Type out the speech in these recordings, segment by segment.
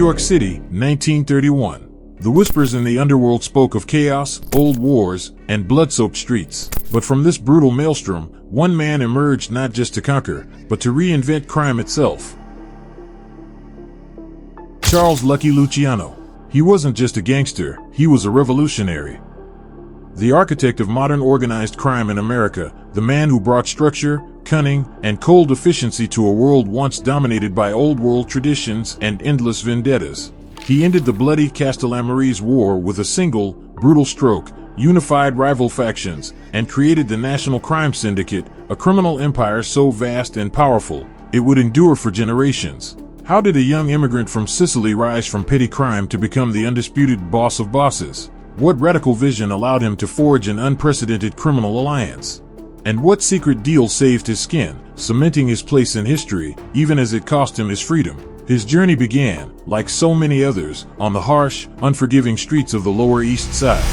York City, 1931. The whispers in the underworld spoke of chaos, old wars, and blood-soaked streets. But from this brutal maelstrom, one man emerged not just to conquer, but to reinvent crime itself. Charles "Lucky" Luciano. He wasn't just a gangster, he was a revolutionary. The architect of modern organized crime in America, the man who brought structure, cunning, and cold efficiency to a world once dominated by old-world traditions and endless vendettas. He ended the bloody Castellamarese War with a single, brutal stroke, unified rival factions, and created the National Crime Syndicate, a criminal empire so vast and powerful, it would endure for generations. How did a young immigrant from Sicily rise from petty crime to become the undisputed boss of bosses? What radical vision allowed him to forge an unprecedented criminal alliance? And what secret deal saved his skin, cementing his place in history, even as it cost him his freedom? His journey began, like so many others, on the harsh, unforgiving streets of the Lower East Side.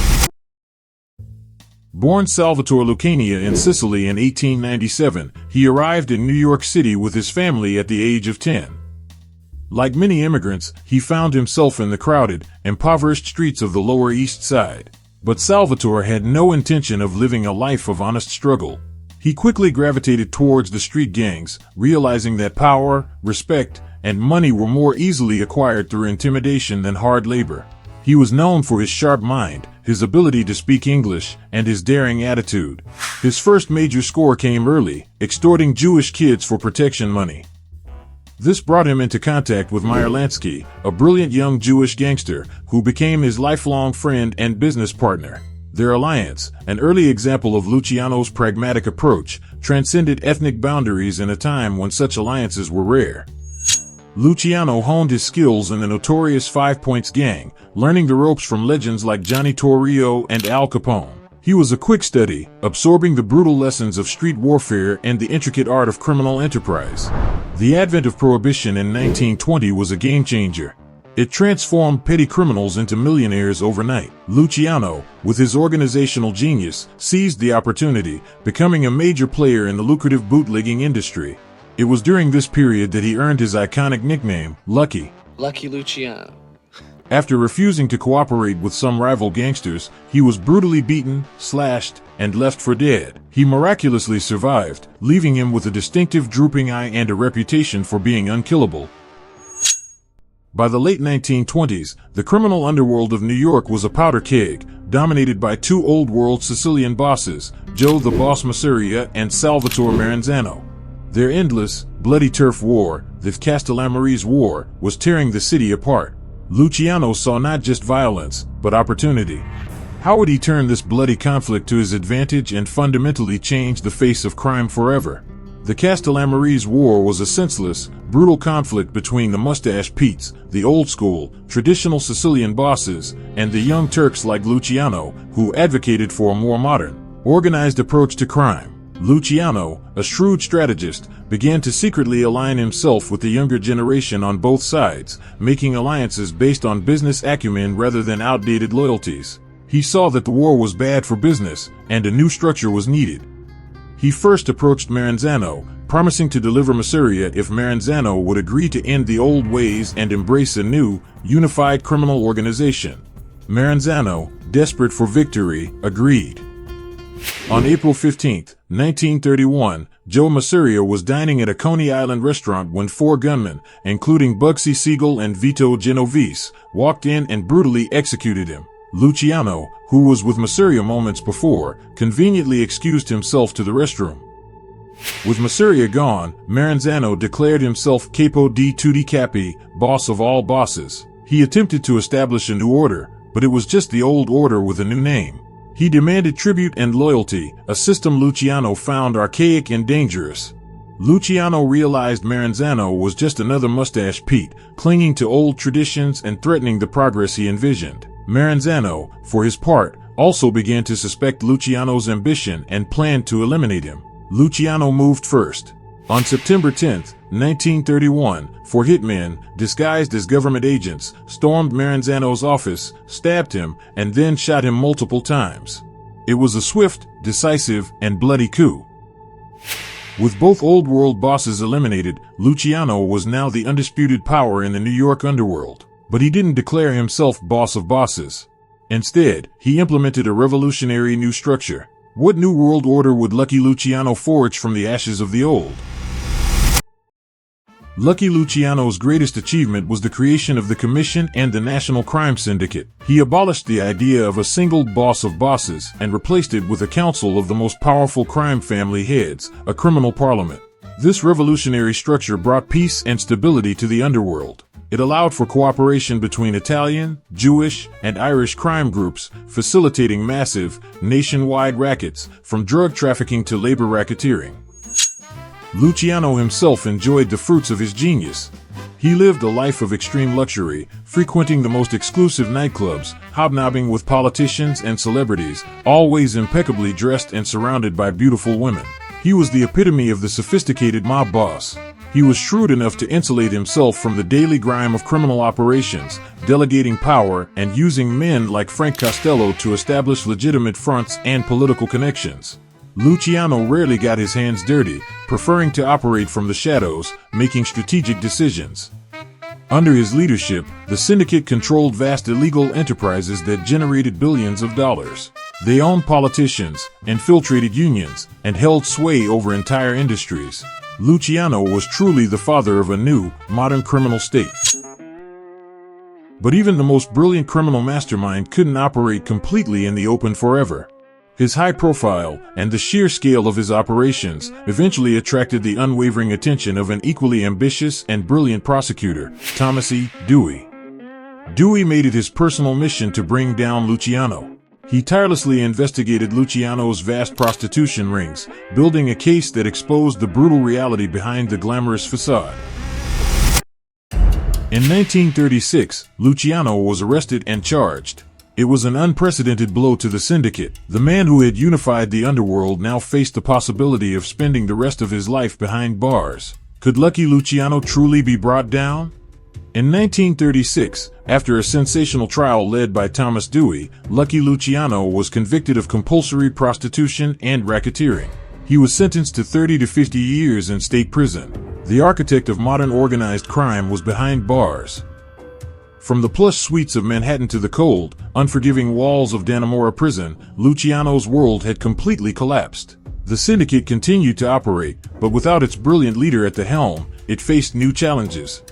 Born Salvatore Lucania in Sicily in 1897, he arrived in New York City with his family at the age of 10. Like many immigrants, he found himself in the crowded, impoverished streets of the Lower East Side. But Salvatore had no intention of living a life of honest struggle. He quickly gravitated towards the street gangs, realizing that power, respect, and money were more easily acquired through intimidation than hard labor. He was known for his sharp mind, his ability to speak English, and his daring attitude. His first major score came early, extorting Jewish kids for protection money. This brought him into contact with Meyer Lansky, a brilliant young Jewish gangster, who became his lifelong friend and business partner. Their alliance, an early example of Luciano's pragmatic approach, transcended ethnic boundaries in a time when such alliances were rare. Luciano honed his skills in the notorious Five Points gang, learning the ropes from legends like Johnny Torrio and Al Capone. He was a quick study, absorbing the brutal lessons of street warfare and the intricate art of criminal enterprise. The advent of Prohibition in 1920 was a game-changer. It transformed petty criminals into millionaires overnight. Luciano, with his organizational genius, seized the opportunity, becoming a major player in the lucrative bootlegging industry. It was during this period that he earned his iconic nickname, Lucky. Lucky Luciano. After refusing to cooperate with some rival gangsters, he was brutally beaten, slashed, and left for dead. He miraculously survived, leaving him with a distinctive drooping eye and a reputation for being unkillable. By the late 1920s, the criminal underworld of New York was a powder keg, dominated by two old-world Sicilian bosses, Joe the Boss Masseria and Salvatore Maranzano. Their endless, bloody turf war, the Castellamarese War, was tearing the city apart. Luciano saw not just violence, but opportunity. How would he turn this bloody conflict to his advantage and fundamentally change the face of crime forever? The Castellamarese War was a senseless, brutal conflict between the Mustache Petes, the old-school, traditional Sicilian bosses, and the young Turks like Luciano, who advocated for a more modern, organized approach to crime. Luciano, a shrewd strategist, began to secretly align himself with the younger generation on both sides, making alliances based on business acumen rather than outdated loyalties. He saw that the war was bad for business, and a new structure was needed. He first approached Maranzano, promising to deliver Masseria if Maranzano would agree to end the old ways and embrace a new, unified criminal organization. Maranzano, desperate for victory, agreed. On April 15, 1931, Joe Masseria was dining at a Coney Island restaurant when four gunmen, including Bugsy, Siegel, and Vito Genovese, walked in and brutally executed him. Luciano, who was with Masseria moments before, conveniently excused himself to the restroom. With Masseria gone, Maranzano declared himself Capo di Tutti Capi, boss of all bosses. He attempted to establish a new order, but it was just the old order with a new name. He demanded tribute and loyalty, a system Luciano found archaic and dangerous. Luciano realized Maranzano was just another Mustache Pete, clinging to old traditions and threatening the progress he envisioned. Maranzano, for his part, also began to suspect Luciano's ambition and planned to eliminate him. Luciano moved first. On September 10, 1931, four hitmen, disguised as government agents, stormed Maranzano's office, stabbed him, and then shot him multiple times. It was a swift, decisive, and bloody coup. With both old-world bosses eliminated, Luciano was now the undisputed power in the New York underworld. But he didn't declare himself boss of bosses. Instead, he implemented a revolutionary new structure. What new world order would Lucky Luciano forge from the ashes of the old? Lucky Luciano's greatest achievement was the creation of the Commission and the National Crime Syndicate. He abolished the idea of a single boss of bosses and replaced it with a council of the most powerful crime family heads, a criminal parliament. This revolutionary structure brought peace and stability to the underworld. It allowed for cooperation between Italian, Jewish, and Irish crime groups, facilitating massive, nationwide rackets, from drug trafficking to labor racketeering. Luciano himself enjoyed the fruits of his genius. He lived a life of extreme luxury, frequenting the most exclusive nightclubs, hobnobbing with politicians and celebrities, always impeccably dressed and surrounded by beautiful women. He was the epitome of the sophisticated mob boss. He was shrewd enough to insulate himself from the daily grime of criminal operations, delegating power and using men like Frank Costello to establish legitimate fronts and political connections. Luciano rarely got his hands dirty, preferring to operate from the shadows, making strategic decisions. Under his leadership, the syndicate controlled vast illegal enterprises that generated billions of dollars. They owned politicians, infiltrated unions, and held sway over entire industries. Luciano was truly the father of a new, modern criminal state. But even the most brilliant criminal mastermind couldn't operate completely in the open forever. His high profile and the sheer scale of his operations eventually attracted the unwavering attention of an equally ambitious and brilliant prosecutor, Thomas E. Dewey. Dewey made it his personal mission to bring down Luciano. He tirelessly investigated Luciano's vast prostitution rings, building a case that exposed the brutal reality behind the glamorous facade. In 1936, Luciano was arrested and charged. It was an unprecedented blow to the syndicate. The man who had unified the underworld now faced the possibility of spending the rest of his life behind bars. Could Lucky Luciano truly be brought down? In 1936, after a sensational trial led by Thomas Dewey, Lucky Luciano was convicted of compulsory prostitution and racketeering. He was sentenced to 30 to 50 years in state prison. The architect of modern organized crime was behind bars. From the plush suites of Manhattan to the cold, unforgiving walls of Dannemora prison, Luciano's world had completely collapsed. The syndicate continued to operate, but without its brilliant leader at the helm, it faced new challenges.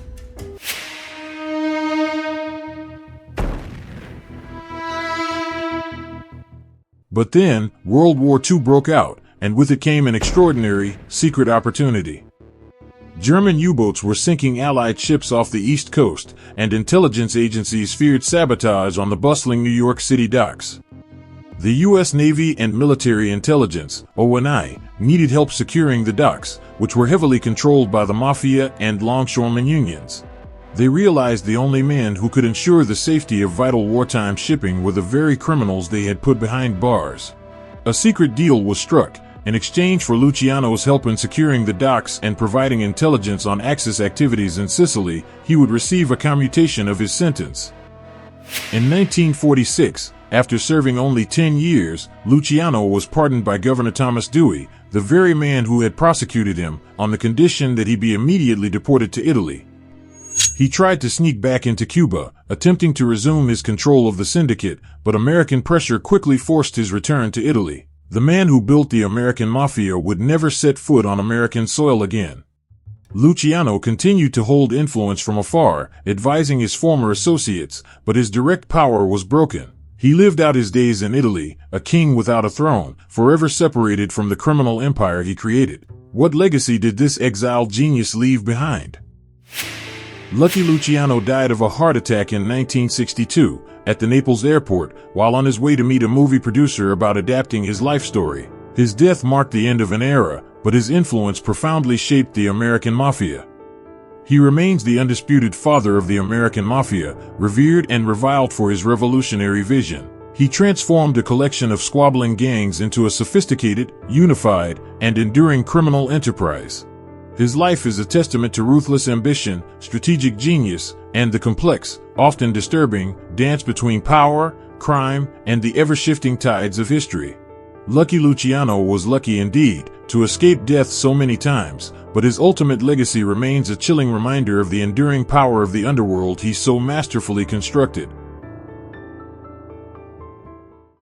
But then, World War II broke out, and with it came an extraordinary, secret opportunity. German U-boats were sinking Allied ships off the East Coast, and intelligence agencies feared sabotage on the bustling New York City docks. The U.S. Navy and Military Intelligence, ONI, needed help securing the docks, which were heavily controlled by the Mafia and longshoremen unions. They realized the only men who could ensure the safety of vital wartime shipping were the very criminals they had put behind bars. A secret deal was struck. In exchange for Luciano's help in securing the docks and providing intelligence on Axis activities in Sicily, he would receive a commutation of his sentence. In 1946, after serving only 10 years, Luciano was pardoned by Governor Thomas Dewey, the very man who had prosecuted him, on the condition that he be immediately deported to Italy. He tried to sneak back into Cuba, attempting to resume his control of the syndicate, but American pressure quickly forced his return to Italy. The man who built the American Mafia would never set foot on American soil again. Luciano continued to hold influence from afar, advising his former associates, but his direct power was broken. He lived out his days in Italy, a king without a throne, forever separated from the criminal empire he created. What legacy did this exiled genius leave behind? Lucky Luciano died of a heart attack in 1962, at the Naples airport, while on his way to meet a movie producer about adapting his life story. His death marked the end of an era, but his influence profoundly shaped the American Mafia. He remains the undisputed father of the American Mafia, revered and reviled for his revolutionary vision. He transformed a collection of squabbling gangs into a sophisticated, unified, and enduring criminal enterprise. His life is a testament to ruthless ambition, strategic genius, and the complex, often disturbing, dance between power, crime, and the ever-shifting tides of history. Lucky Luciano was lucky indeed, to escape death so many times, but his ultimate legacy remains a chilling reminder of the enduring power of the underworld he so masterfully constructed.